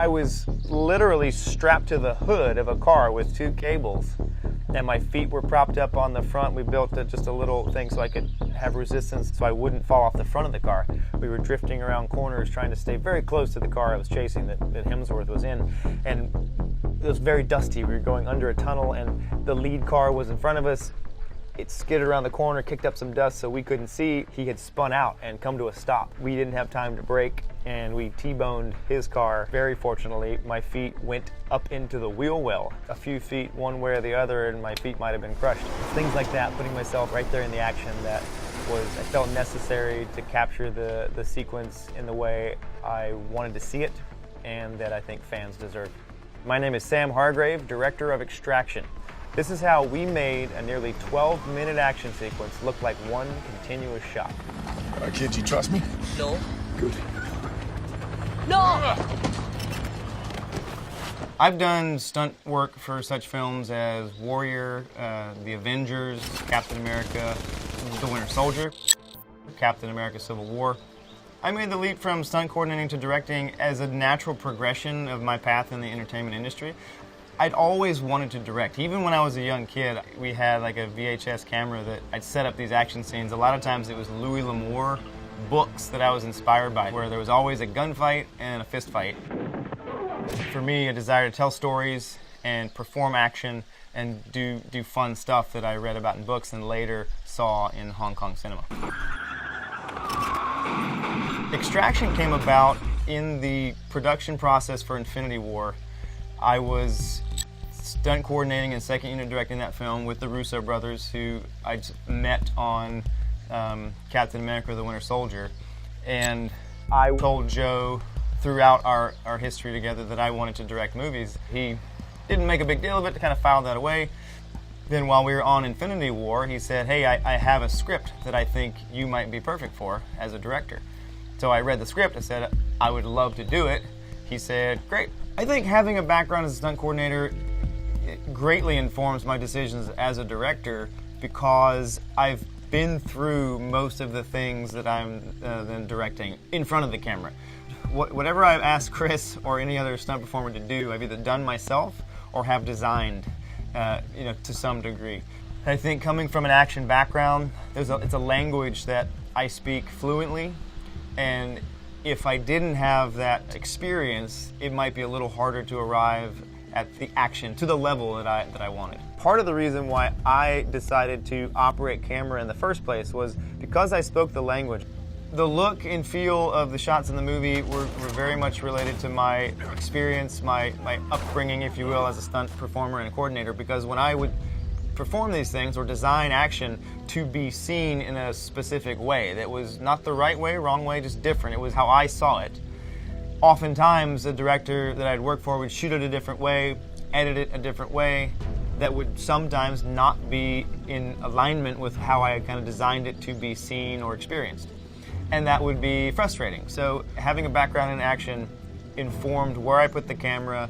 I was literally strapped to the hood of a car with 2 cables, and my feet were propped up on the front. We built just a little thing so I could have resistance so I wouldn't fall off the front of the car. We were drifting around corners trying to stay very close to the car I was chasing that Hemsworth was in, and it was very dusty. We were going under a tunnel, and the lead car was in front of us. It skidded around the corner, kicked up some dust so we couldn't see. He had spun out and come to a stop. We didn't have time to brake, and we T-boned his car. Very fortunately, my feet went up into the wheel well, a few feet one way or the other, and my feet might have been crushed. Things like that, putting myself right there in the action, I felt necessary to capture the sequence in the way I wanted to see it, and that I think fans deserve. My name is Sam Hargrave, director of Extraction. This is how we made a nearly 12-minute action sequence look like one continuous shot. Kids, you trust me? No. Good. No! I've done stunt work for such films as Warrior, The Avengers, Captain America, The Winter Soldier, Captain America Civil War. I made the leap from stunt coordinating to directing as a natural progression of my path in the entertainment industry. I'd always wanted to direct. Even when I was a young kid, we had like a VHS camera that I'd set up these action scenes. A lot of times it was Louis L'Amour books that I was inspired by, where there was always a gunfight and a fist fight. For me, a desire to tell stories and perform action and do fun stuff that I read about in books and later saw in Hong Kong cinema. Extraction came about in the production process for Infinity War. I was stunt coordinating and second unit directing that film with the Russo brothers, who I met on Captain America: The Winter Soldier. And I told Joe throughout our history together that I wanted to direct movies. He didn't make a big deal of it, to kind of filed that away. Then while we were on Infinity War, he said, hey, I have a script that I think you might be perfect for as a director. So I read the script. I said, I would love to do it. He said, great. I think having a background as a stunt coordinator greatly informs my decisions as a director, because I've been through most of the things that I'm then directing in front of the camera. Whatever I've asked Chris or any other stunt performer to do, I've either done myself or have designed, to some degree. I think coming from an action background, it's a language that I speak fluently, and if I didn't have that experience, it might be a little harder to arrive at the action to the level that I wanted. Part of the reason why I decided to operate camera in the first place was because I spoke the language. The look and feel of the shots in the movie were very much related to my experience, my upbringing, if you will, as a stunt performer and a coordinator, because when I would perform these things or design action to be seen in a specific way that was not the right way, wrong way, just different. It was how I saw it. Oftentimes, the director that I'd worked for would shoot it a different way, edit it a different way, that would sometimes not be in alignment with how I had kind of designed it to be seen or experienced. And that would be frustrating. So having a background in action informed where I put the camera.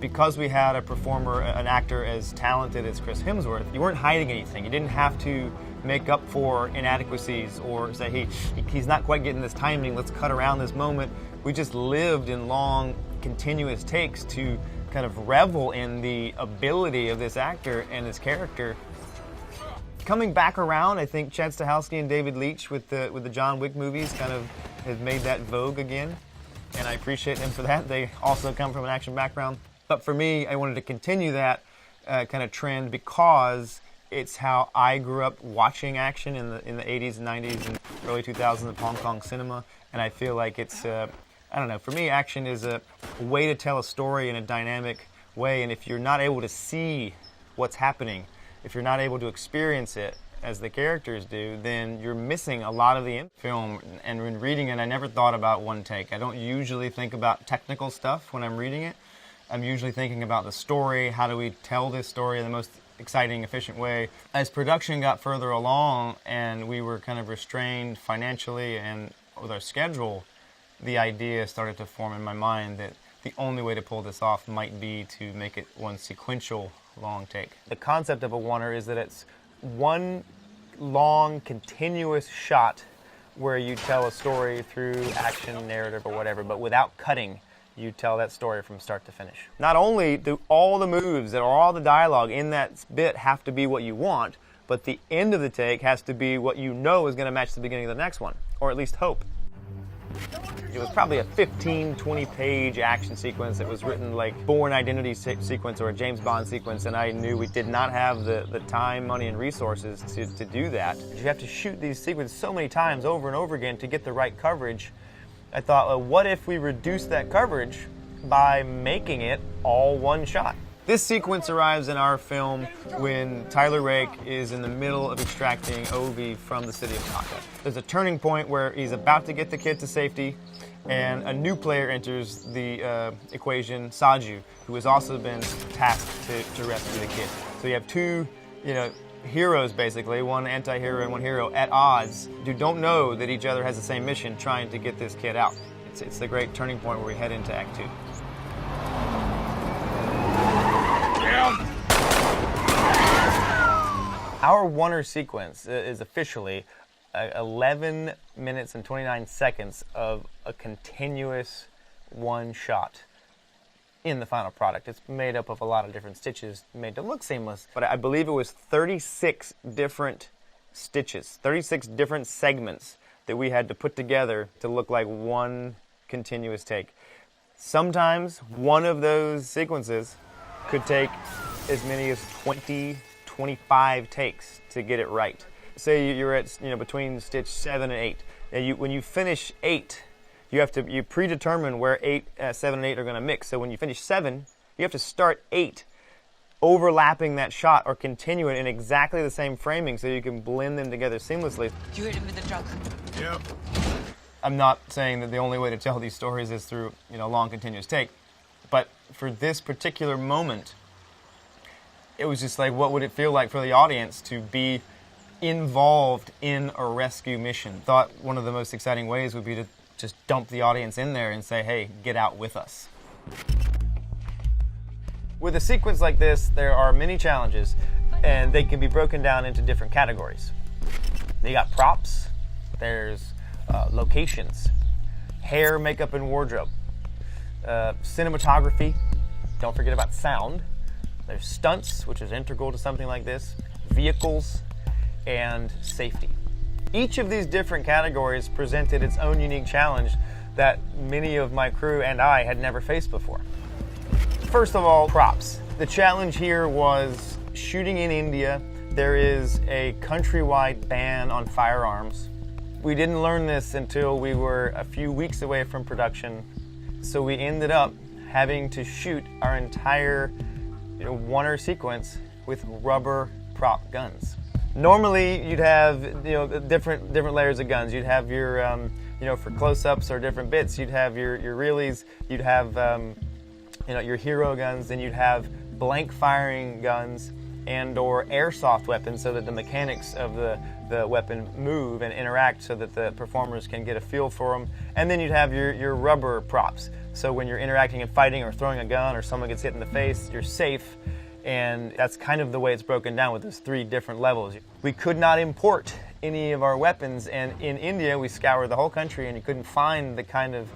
Because we had a performer, an actor as talented as Chris Hemsworth, you weren't hiding anything. You didn't have to make up for inadequacies or say, hey, he's not quite getting this timing, let's cut around this moment. We just lived in long, continuous takes to kind of revel in the ability of this actor and his character. Coming back around, I think Chad Stahelski and David Leitch with the John Wick movies kind of have made that vogue again, and I appreciate them for that. They also come from an action background. But for me, I wanted to continue that kind of trend because it's how I grew up watching action in the 80s and 90s and early 2000s of Hong Kong cinema. And I feel like it's, I don't know, for me, action is a way to tell a story in a dynamic way. And if you're not able to see what's happening, if you're not able to experience it as the characters do, then you're missing a lot of the film. And when reading it, I never thought about one take. I don't usually think about technical stuff when I'm reading it. I'm usually thinking about the story, how do we tell this story in the most exciting, efficient way. As production got further along and we were kind of restrained financially and with our schedule, the idea started to form in my mind that the only way to pull this off might be to make it one sequential long take. The concept of a oneer is that it's one long, continuous shot where you tell a story through action, narrative, or whatever, but without cutting. you tell that story from start to finish. Not only do all the moves and all the dialogue in that bit have to be what you want, but the end of the take has to be what you know is going to match the beginning of the next one, or at least hope. It was probably a 15, 20-page action sequence that was written like Bourne Identity sequence or a James Bond sequence, and I knew we did not have the time, money, and resources to do that. You have to shoot these sequences so many times over and over again to get the right coverage. I thought, well, what if we reduce that coverage by making it all one shot? This sequence arrives in our film when Tyler Rake is in the middle of extracting Ovi from the city of Taka. There's a turning point where he's about to get the kid to safety, and a new player enters the equation, Saju, who has also been tasked to rescue the kid. So you have two, heroes basically, one anti-hero and one hero at odds, who don't know that each other has the same mission, trying to get this kid out. It's the great turning point where we head into Act 2. Our Oneer sequence is officially 11 minutes and 29 seconds of a continuous one shot in the final product. It's made up of a lot of different stitches made to look seamless, but I believe it was 36 different stitches, 36 different segments that we had to put together to look like one continuous take. Sometimes one of those sequences could take as many as 20, 25 takes to get it right. Say you're at between stitch 7 and 8. And when you finish 8, you predetermine where 7 and 8 are going to mix. So when you finish 7, you have to start 8, overlapping that shot or continue it in exactly the same framing so you can blend them together seamlessly. You hit him with the truck. Yep. I'm not saying that the only way to tell these stories is through a long continuous take, but for this particular moment, it was just like, what would it feel like for the audience to be involved in a rescue mission? Thought one of the most exciting ways would be to just dump the audience in there and say, hey, get out with us. With a sequence like this, there are many challenges, and they can be broken down into different categories. You got props, there's locations, hair, makeup, and wardrobe, cinematography, don't forget about sound, there's stunts, which is integral to something like this, vehicles, and safety. Each of these different categories presented its own unique challenge that many of my crew and I had never faced before. First of all, props. The challenge here was shooting in India. There is a countrywide ban on firearms. We didn't learn this until we were a few weeks away from production, so we ended up having to shoot our entire Oneer sequence with rubber prop guns. Normally, you'd have different layers of guns. You'd have your for close-ups or different bits. You'd have your reelies. You'd have your hero guns. Then you'd have blank firing guns and/or airsoft weapons, so that the mechanics of the weapon move and interact, so that the performers can get a feel for them. And then you'd have your rubber props. So when you're interacting and fighting or throwing a gun or someone gets hit in the face, you're safe. And that's kind of the way it's broken down with those 3 different levels. We could not import any of our weapons, and in India we scoured the whole country and you couldn't find the kind of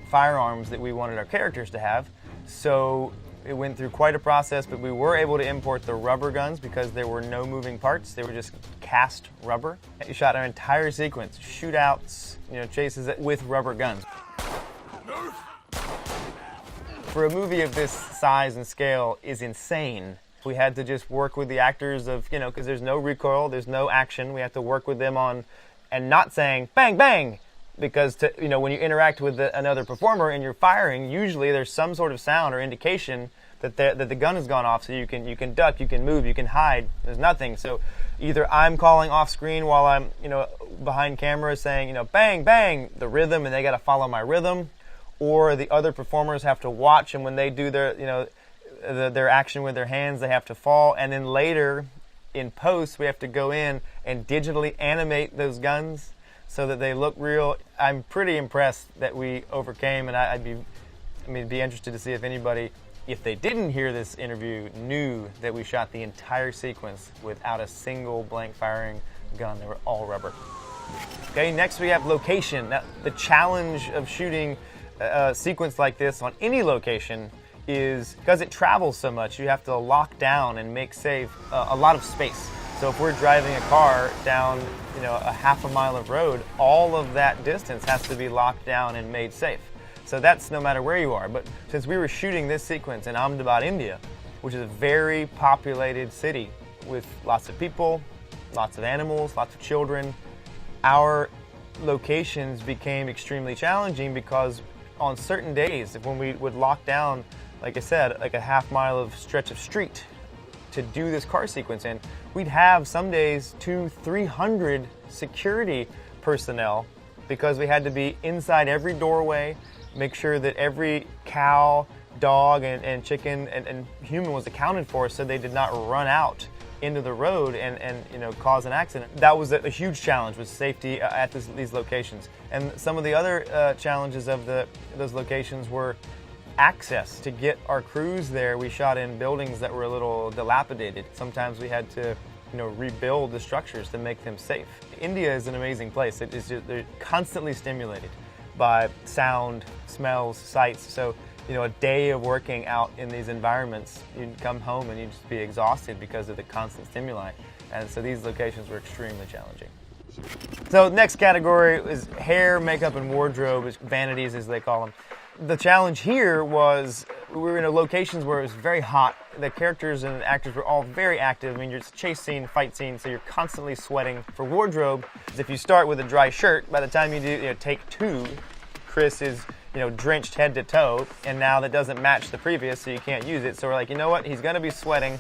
firearms that we wanted our characters to have. So it went through quite a process, but we were able to import the rubber guns because there were no moving parts. They were just cast rubber. We shot our entire sequence, shootouts, chases with rubber guns. For a movie of this size and scale is insane. We had to just work with the actors because there's no recoil, there's no action. We have to work with them on, and not saying bang, bang, because when you interact with another performer and you're firing, usually there's some sort of sound or indication that the gun has gone off, so you can duck, you can move, you can hide. There's nothing. So either I'm calling off screen while I'm behind camera saying bang, bang, the rhythm, and they got to follow my rhythm, or the other performers have to watch, and when they do their action with their hands, they have to fall, and then later in post we have to go in and digitally animate those guns so that they look real. I'm pretty impressed that we overcame, and I'd be interested to see if anybody, if they didn't hear this interview, knew that we shot the entire sequence without a single blank firing gun. They were all rubber. Okay, next we have location. Now, the challenge of shooting a sequence like this on any location is because it travels so much, you have to lock down and make safe a lot of space. So if we're driving a car down, a half a mile of road, all of that distance has to be locked down and made safe. So that's no matter where you are. But since we were shooting this sequence in Ahmedabad, India, which is a very populated city with lots of people, lots of animals, lots of children, our locations became extremely challenging because on certain days, when we would lock down, like I said, like a half mile of stretch of street to do this car sequence in, we'd have some days 200-300 security personnel because we had to be inside every doorway, make sure that every cow, dog, and chicken and human was accounted for so they did not run out into the road and cause an accident. That was a huge challenge, with safety at these locations. And some of the other challenges of those locations were access. To get our crews there, we shot in buildings that were a little dilapidated. Sometimes we had to rebuild the structures to make them safe. India is an amazing place. They're constantly stimulated by sound, smells, sights. So a day of working out in these environments, you'd come home and you'd just be exhausted because of the constant stimuli. And so these locations were extremely challenging. So next category is hair, makeup, and wardrobe, vanities as they call them. The challenge here was we were in locations where it was very hot. The characters and actors were all very active. I mean, it's a chase scene, fight scene, so you're constantly sweating. For wardrobe, if you start with a dry shirt, by the time you do take 2, Chris is drenched head to toe, and now that doesn't match the previous, so you can't use it. So we're like, you know what? He's gonna be sweating.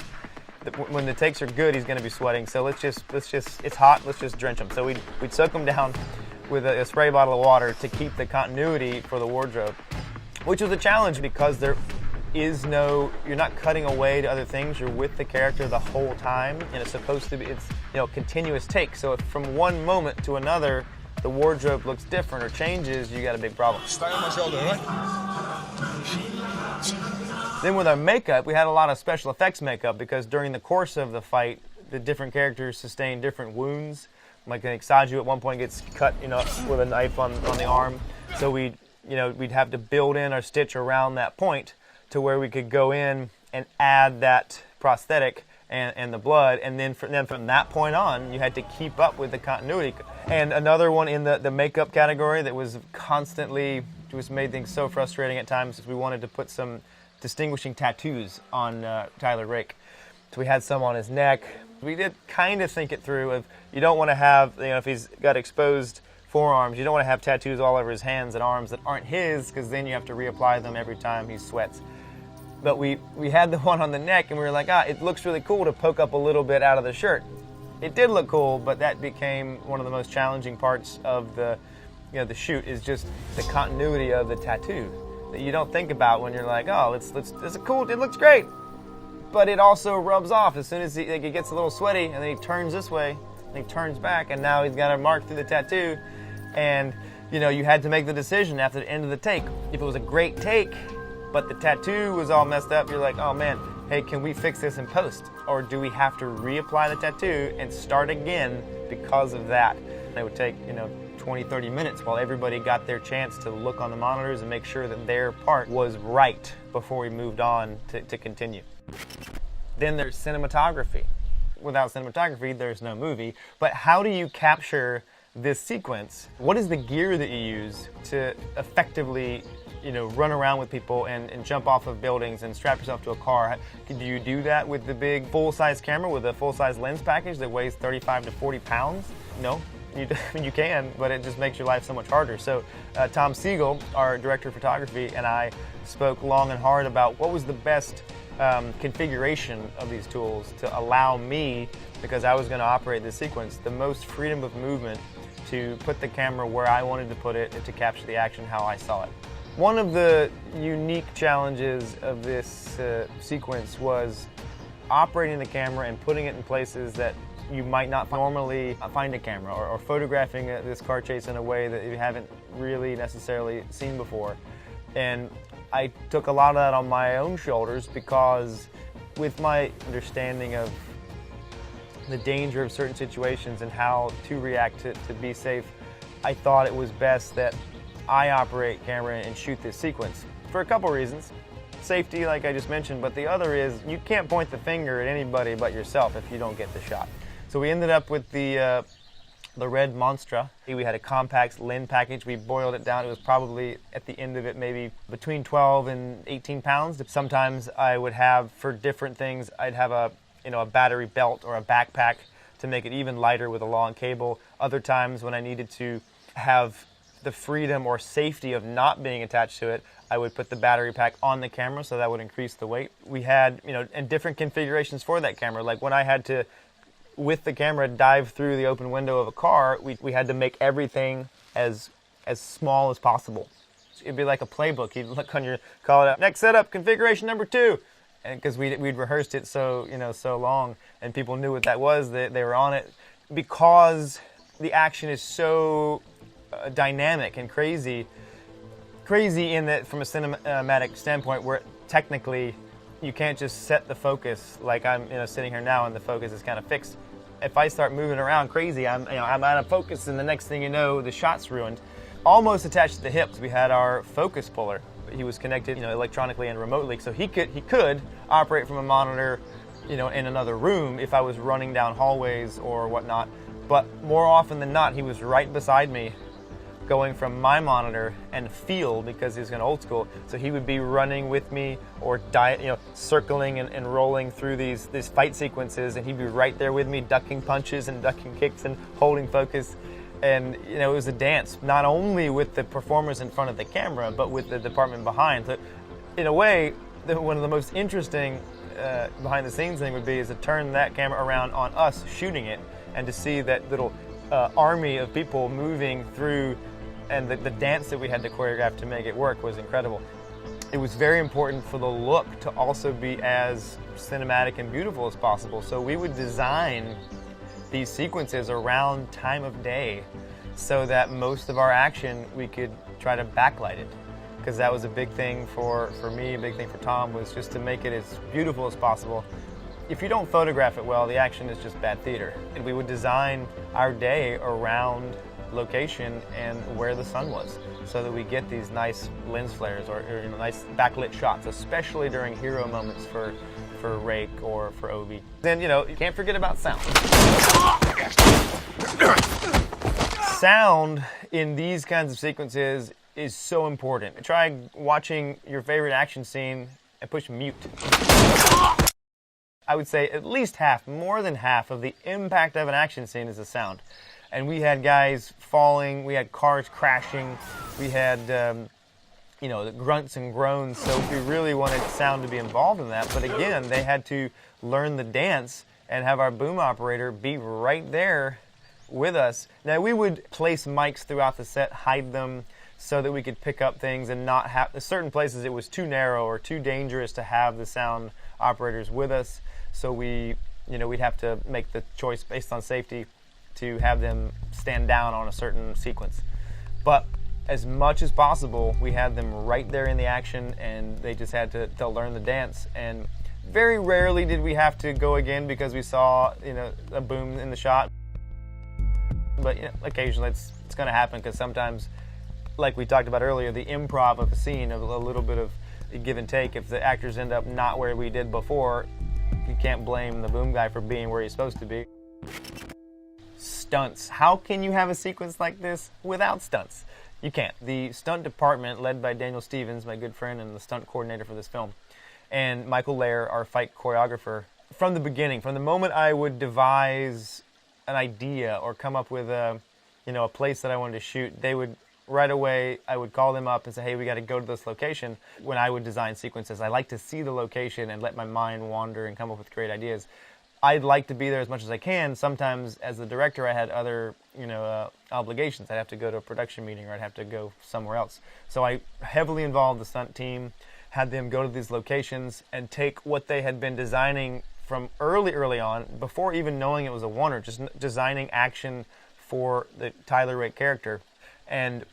When the takes are good, he's gonna be sweating. So let's just it's hot. Let's just drench him. So we'd soak him down with a spray bottle of water to keep the continuity for the wardrobe, which was a challenge because there is you're not cutting away to other things. You're with the character the whole time, and it's supposed to be continuous take. So if from one moment to another the wardrobe looks different or changes, you got a big problem. Stay on my shoulder, right? Then with our makeup, we had a lot of special effects makeup because during the course of the fight, the different characters sustain different wounds. Like Saju at one point gets cut, with a knife on the arm. So we'd have to build in our stitch around that point to where we could go in and add that prosthetic and the blood, and then from that point on, you had to keep up with the continuity. And another one in the makeup category that was constantly just made things so frustrating at times is we wanted to put some distinguishing tattoos on Tyler Rake. So we had some on his neck. We did kind of think it through of you don't want to have, if he's got exposed forearms, you don't want to have tattoos all over his hands and arms that aren't his, because then you have to reapply them every time he sweats. But we had the one on the neck, and we were like, it looks really cool to poke up a little bit out of the shirt. It did look cool, but that became one of the most challenging parts of the shoot, is just the continuity of the tattoo that you don't think about when you're like, it's cool, it looks great. But it also rubs off as soon as he gets a little sweaty, and then he turns this way, and he turns back, and now he's got a mark through the tattoo. And you had to make the decision after the end of the take. If it was a great take, but the tattoo was all messed up, you're like, oh man, hey, can we fix this in post? Or do we have to reapply the tattoo and start again because of that? It would take 20, 30 minutes while everybody got their chance to look on the monitors and make sure that their part was right before we moved on to continue. Then there's cinematography. Without cinematography, there's no movie. But how do you capture this sequence? What is the gear that you use to effectively run around with people and jump off of buildings and strap yourself to a car? Do you do that with the big full-size camera with a full-size lens package that weighs 35 to 40 pounds? No. You can, but it just makes your life so much harder. So Tom Siegel, our director of photography, and I spoke long and hard about what was the best configuration of these tools to allow me, because I was going to operate this sequence, the most freedom of movement to put the camera where I wanted to put it and to capture the action how I saw it. One of the unique challenges of this sequence was operating the camera and putting it in places that you might not normally find a camera, or photographing this car chase in a way that you haven't really necessarily seen before. And I took a lot of that on my own shoulders because with my understanding of the danger of certain situations and how to react to be safe, I thought it was best that I operate camera and shoot this sequence? For a couple reasons. Safety, like I just mentioned, but the other is you can't point the finger at anybody but yourself if you don't get the shot. So we ended up with the red Monstra. We had a compact Lin package. We boiled it down. It was probably, at the end of it, maybe between 12 and 18 pounds. Sometimes I would have, for different things, I'd have a battery belt or a backpack to make it even lighter with a long cable. Other times when I needed to have the freedom or safety of not being attached to it, I would put the battery pack on the camera, so that would increase the weight. We had, and different configurations for that camera. Like when I had to, with the camera, dive through the open window of a car, we had to make everything as small as possible. It'd be like a playbook. You'd look on your, call it out, next setup, configuration number 2. And because we'd rehearsed it so long, and people knew what that was, they were on it. Because the action is so dynamic and crazy in that from a cinematic standpoint, where technically you can't just set the focus like I'm sitting here now and the focus is kind of fixed. If I start moving around crazy, I'm out of focus, and the next thing you know, the shot's ruined. Almost attached to the hips, we had our focus puller. He was connected, electronically and remotely, so he could operate from a monitor, in another room if I was running down hallways or whatnot. But more often than not, he was right beside me, going from my monitor and field, because he was kind of old school. So he would be running with me or circling and rolling through these fight sequences, and he'd be right there with me, ducking punches and ducking kicks and holding focus. And it was a dance, not only with the performers in front of the camera, but with the department behind. So in a way, one of the most interesting behind the scenes thing would be is to turn that camera around on us shooting it, and to see that little army of people moving through, and the dance that we had to choreograph to make it work was incredible. It was very important for the look to also be as cinematic and beautiful as possible. So we would design these sequences around time of day, so that most of our action we could try to backlight it, because that was a big thing for me, a big thing for Tom, was just to make it as beautiful as possible. If you don't photograph it well, the action is just bad theater. And we would design our day around location and where the sun was, so that we get these nice lens flares or nice backlit shots, especially during hero moments for Rake or for Obi. Then, you can't forget about sound. Sound in these kinds of sequences is so important. Try watching your favorite action scene and push mute. I would say at least half, more than half of the impact of an action scene is the sound. And we had guys falling, we had cars crashing, we had the grunts and groans, so we really wanted sound to be involved in that. But again, they had to learn the dance and have our boom operator be right there with us. Now, we would place mics throughout the set, hide them, so that we could pick up things and not have, certain places it was too narrow or too dangerous to have the sound operators with us. So we'd have to make the choice based on safety to have them stand down on a certain sequence. But as much as possible, we had them right there in the action, and they just had to learn the dance. And very rarely did we have to go again because we saw a boom in the shot. But occasionally it's going to happen, because sometimes, like we talked about earlier, the improv of a scene, of a little bit of give and take, if the actors end up not where we did before, you can't blame the boom guy for being where he's supposed to be. Stunts. How can you have a sequence like this without stunts? You can't. The stunt department, led by Daniel Stevens, my good friend and the stunt coordinator for this film, and Michael Lair, our fight choreographer, from the beginning, from the moment I would devise an idea or come up with a place that I wanted to shoot, they would right away, I would call them up and say, hey, we got to go to this location. When I would design sequences, I like to see the location and let my mind wander and come up with great ideas. I'd like to be there as much as I can. Sometimes, as the director, I had other, obligations. I'd have to go to a production meeting, or I'd have to go somewhere else. So I heavily involved the stunt team, had them go to these locations and take what they had been designing from early on, before even knowing it was a Warner, just designing action for the Tyler Rake character. And,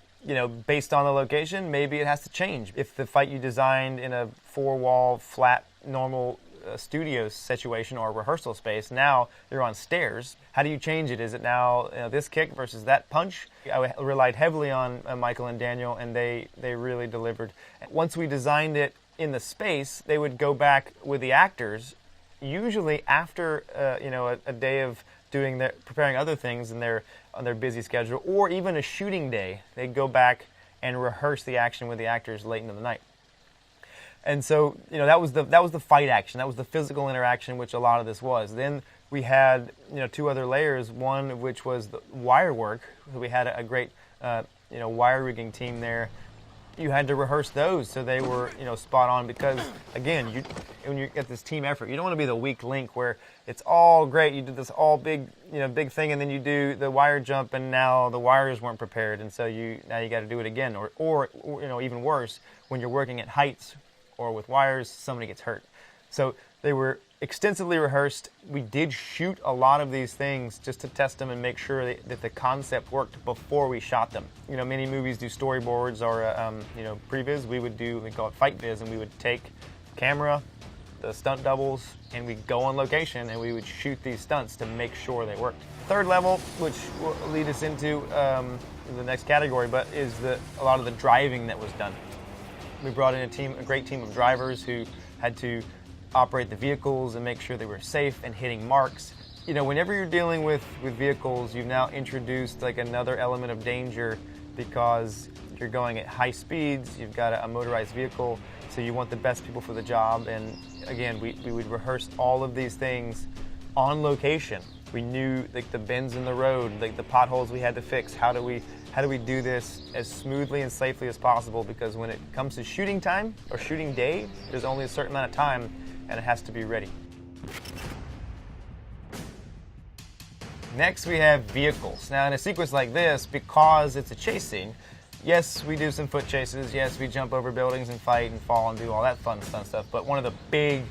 based on the location, maybe it has to change. If the fight you designed in a 4-wall, flat, normal a studio situation or a rehearsal space. Now you're on stairs. How do you change it? Is it now this kick versus that punch? I relied heavily on Michael and Daniel, and they really delivered. Once we designed it in the space, they would go back with the actors, usually after a day of preparing other things on their busy schedule, or even a shooting day. They'd go back and rehearse the action with the actors late into the night. And so, that was the fight action. That was the physical interaction, which a lot of this was. Then we had, two other layers. One of which was the wire work. We had a great, wire rigging team there. You had to rehearse those so they were, spot on, because again, when you get this team effort, you don't want to be the weak link where it's all great. You did this all big thing, and then you do the wire jump, and now the wires weren't prepared, and so now you got to do it again, or even worse, when you're working at heights or with wires, somebody gets hurt. So they were extensively rehearsed. We did shoot a lot of these things just to test them and make sure that the concept worked before we shot them. Many movies do storyboards or previs. We call it fight viz, and we would take camera, the stunt doubles, and we'd go on location and we would shoot these stunts to make sure they worked. Third level, which will lead us into the next category, but is a lot of the driving that was done. We brought in a great team of drivers who had to operate the vehicles and make sure they were safe and hitting marks. Whenever you're dealing with vehicles, you've now introduced like another element of danger, because you're going at high speeds, you've got a motorized vehicle, so you want the best people for the job. And again, we would rehearse all of these things on location. We knew like the bends in the road, like the potholes we had to fix. How do we do this as smoothly and safely as possible? Because when it comes to shooting time or shooting day, there's only a certain amount of time, and it has to be ready. Next, we have vehicles. Now, in a sequence like this, because it's a chase scene, yes, we do some foot chases. Yes, we jump over buildings and fight and fall and do all that fun stuff. But one of the big,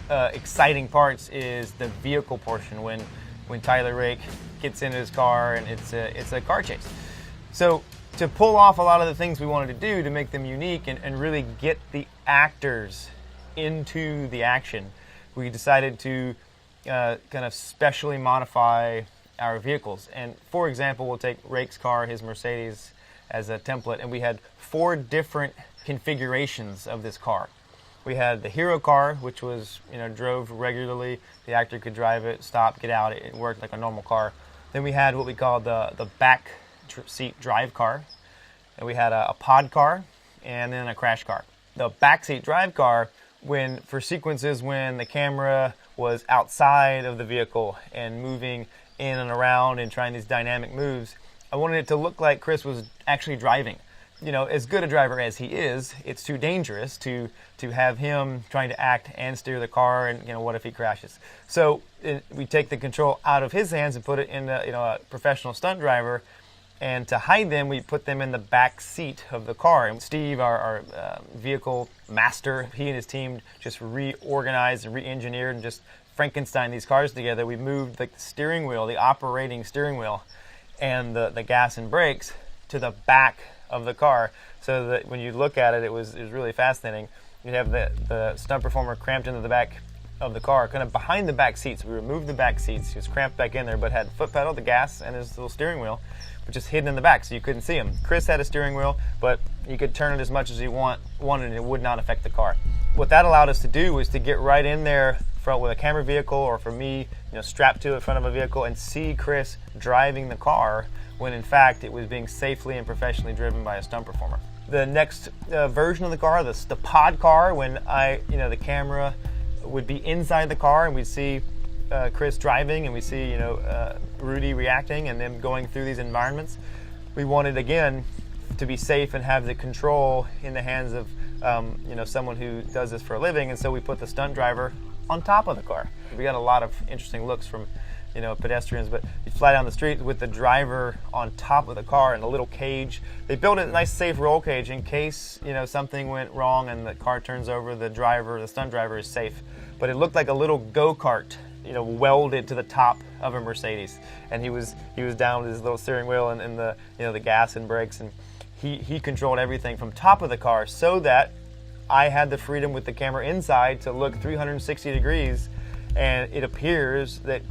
exciting parts is the vehicle portion. When Tyler Rake gets into his car and it's a car chase. So to pull off a lot of the things we wanted to do to make them unique and really get the actors into the action, we decided to kind of specially modify our vehicles. And for example, we'll take Rake's car, his Mercedes, as a template, and we had 4 different configurations of this car. We had the hero car, which was, drove regularly. The actor could drive it, stop, get out. It worked like a normal car. Then we had what we called the back seat drive car. And we had a pod car and then a crash car. The backseat drive car, for sequences when the camera was outside of the vehicle and moving in and around and trying these dynamic moves, I wanted it to look like Chris was actually driving. As good a driver as he is, it's too dangerous to have him trying to act and steer the car, and what if he crashes? So we take the control out of his hands and put it in a professional stunt driver. And to hide them, we put them in the back seat of the car. And Steve, our vehicle master, he and his team just reorganized and re-engineered and just Frankenstein these cars together. We moved the steering wheel, the operating steering wheel, and the gas and brakes to the back of the car, so that when you look at it, it was really fascinating. You'd have the stunt performer cramped into the back of the car, kind of behind the back seats. We removed the back seats. He was cramped back in there, but had foot pedal, the gas, and his little steering wheel, which is hidden in the back, so you couldn't see him. Chris had a steering wheel, but you could turn it as much as you wanted, and it would not affect the car. What that allowed us to do was to get right in there front with a camera vehicle, or for me, strapped to it in front of a vehicle, and see Chris driving the car when in fact it was being safely and professionally driven by a stunt performer. The next version of the car, the pod car, when the camera would be inside the car and we'd see Chris driving and we see Rudy reacting and them going through these environments. We wanted again to be safe and have the control in the hands of someone who does this for a living, and so we put the stunt driver on top of the car. We got a lot of interesting looks from pedestrians, but you fly down the street with the driver on top of the car in a little cage. They built a nice safe roll cage in case something went wrong and the car turns over. The stunt driver is safe, but it looked like a little go-kart welded to the top of a Mercedes, and he was down with his little steering wheel and the the gas and brakes, and he controlled everything from top of the car, so that I had the freedom with the camera inside to look 360 degrees, and it appears that,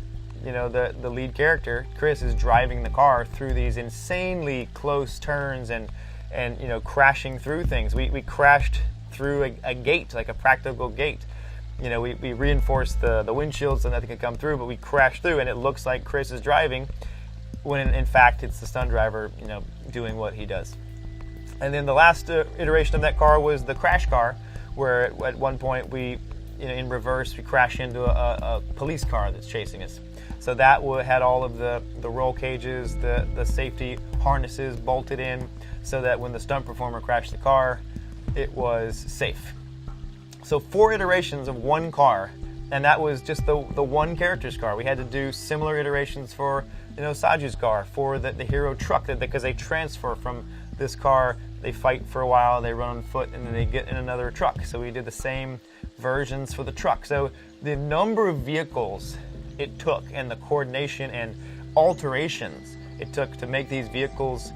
you know, the lead character, Chris, is driving the car through these insanely close turns and you know, crashing through things. We crashed through a gate, like a practical gate. You know, we reinforced the windshield so nothing could come through, but we crashed through, and it looks like Chris is driving, when in fact it's the stunt driver, you know, doing what he does. And then the last iteration of that car was the crash car, where at one point we, you know, in reverse, we crash into a police car that's chasing us. So that had all of the roll cages, the safety harnesses bolted in, so that when the stunt performer crashed the car, it was safe. So 4 iterations of one car, and that was just the one character's car. We had to do similar iterations for, you know, Saju's car, for the hero truck, because they transfer from this car, they fight for a while, they run on foot, and then they get in another truck. So we did the same versions for the truck. So the number of vehicles it took, and the coordination and alterations it took to make these vehicles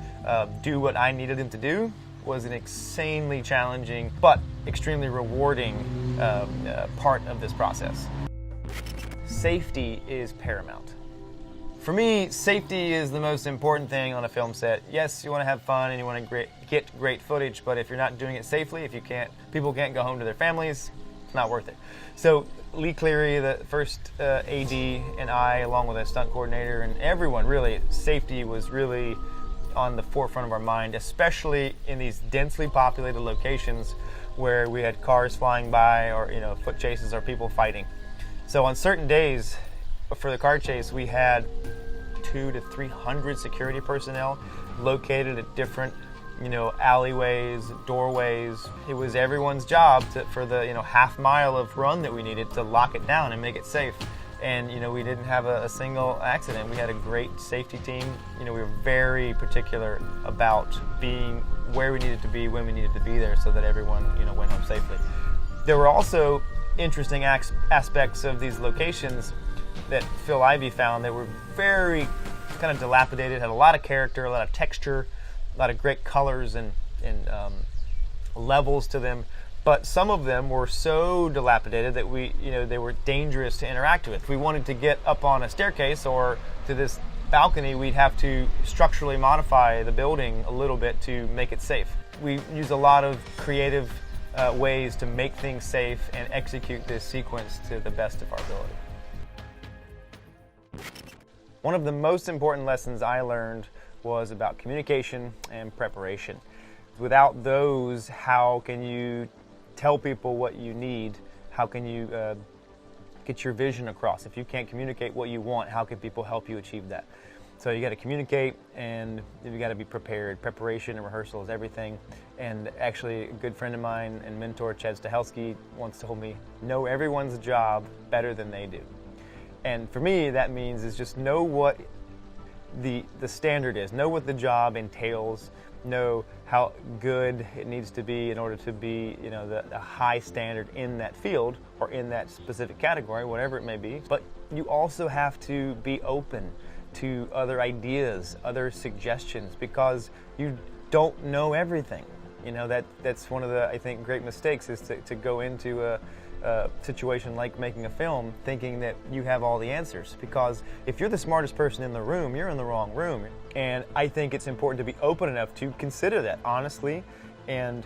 do what I needed them to do was an insanely challenging but extremely rewarding part of this process. Safety is paramount. For me, safety is the most important thing on a film set. Yes, you want to have fun and you want to get great footage, but if you're not doing it safely, if people can't go home to their families, it's not worth it. So Lee Cleary, the first AD, and I, along with a stunt coordinator and everyone, really, safety was really on the forefront of our mind, especially in these densely populated locations where we had cars flying by, or, you know, foot chases, or people fighting. So on certain days for the car chase, we had 200 to 300 security personnel located at different, you know, alleyways, doorways. It was everyone's job for the, you know, half mile of run that we needed to lock it down and make it safe. And, you know, we didn't have a single accident. We had a great safety team. You know, we were very particular about being where we needed to be, when we needed to be there, so that everyone, you know, went home safely. There were also interesting aspects of these locations that Phil Ivey found that were very kind of dilapidated, had a lot of character, a lot of texture, a lot of great colors and levels to them. But some of them were so dilapidated that they were dangerous to interact with. If we wanted to get up on a staircase or to this balcony, we'd have to structurally modify the building a little bit to make it safe. We use a lot of creative ways to make things safe and execute this sequence to the best of our ability. One of the most important lessons I learned was about communication and preparation. Without those, how can you tell people what you need? How can you get your vision across? If you can't communicate what you want, how can people help you achieve that? So you got to communicate, and you got to be prepared. Preparation and rehearsal is everything. And actually, a good friend of mine and mentor, Chad Stahelski, once told me, know everyone's job better than they do. And for me, that means is just know what the standard is, know what the job entails, know how good it needs to be in order to be, you know, the high standard in that field or in that specific category, whatever it may be. But you also have to be open to other ideas, other suggestions, because you don't know everything. You know, that's one of the, I think, great mistakes, is to go into a situation like making a film thinking that you have all the answers, because if you're the smartest person in the room, you're in the wrong room. And I think it's important to be open enough to consider that honestly and